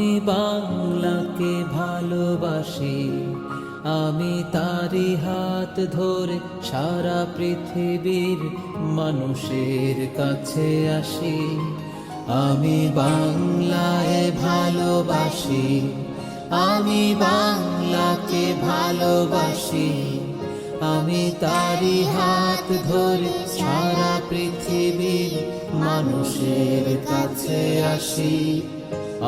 আমি বাংলাকে ভালোবাসি, আমি তারি হাত ধরে সারা পৃথিবীর মানুষের কাছে আসি। আমি বাংলায় ভালোবাসি, আমি বাংলাকে ভালোবাসি, আমি তারি হাত ধরে সারা পৃথিবীর মানুষের কাছে আসি।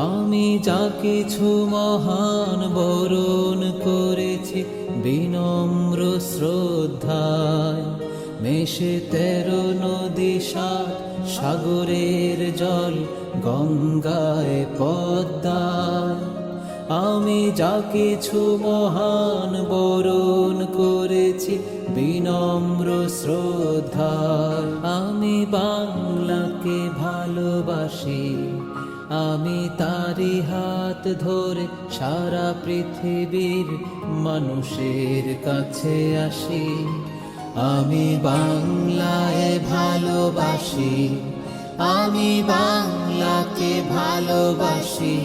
আমি যা কিছু মহান বরণ করেছি বিনম্র শ্রদ্ধায়, মেশে 13 নদী 7 সাগরের জল গঙ্গায় পদ্মায়। আমি যা কিছু মহান বরণ করেছি বিনম্র শ্রদ্ধায়, আমি বাংলাকে ভালোবাসি, আমি তারি হাত ধরে সারা পৃথিবীর মানুষের কাছে আসি। আমি বাংলায় ভালোবাসি, আমি বাংলাকে ভালোবাসি,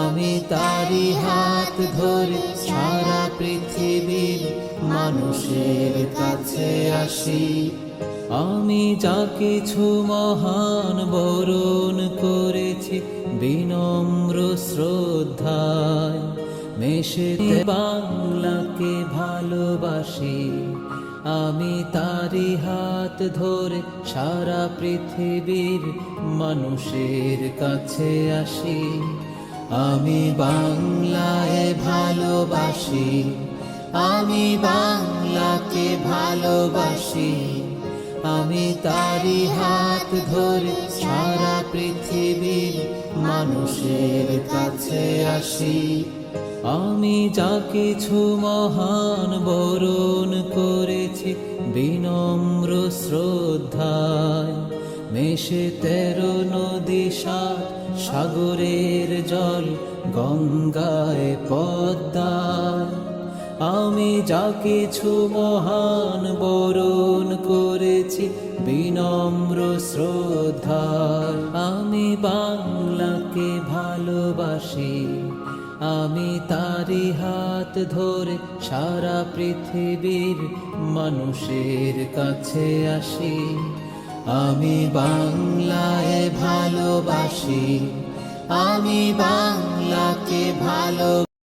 আমি তারি হাত ধরে সারা পৃথিবীর মানুষের কাছে আসি। আমি যা কিছু মহান বরণ করেছি বিনম্র শ্রদ্ধায়, মেশে বাংলাকে ভালোবাসি, আমি তারি হাত ধরে সারা পৃথিবীর মানুষের কাছে আসি। আমি বাংলায় ভালোবাসি, আমি বাংলাকে ভালোবাসি, আমি তারি হাত ধরে সারা পৃথিবীর মানুষের কাছে আসি। আমি যা কিছু মহান বরণ করেছি বিনম্র শ্রদ্ধায়, মেশে 13 নদী 7 সাগরের জল গঙ্গায় পদ্মায়। আমি যা কিছু মহান বরণ করেছি বিনম্র শ্রদ্ধায়, আমি বাংলাকে ভালোবাসি, আমি তারি হাত ধরে সারা পৃথিবীর মানুষের কাছে আসি। আমি বাংলায় ভালোবাসি, আমি বাংলাকে ভালো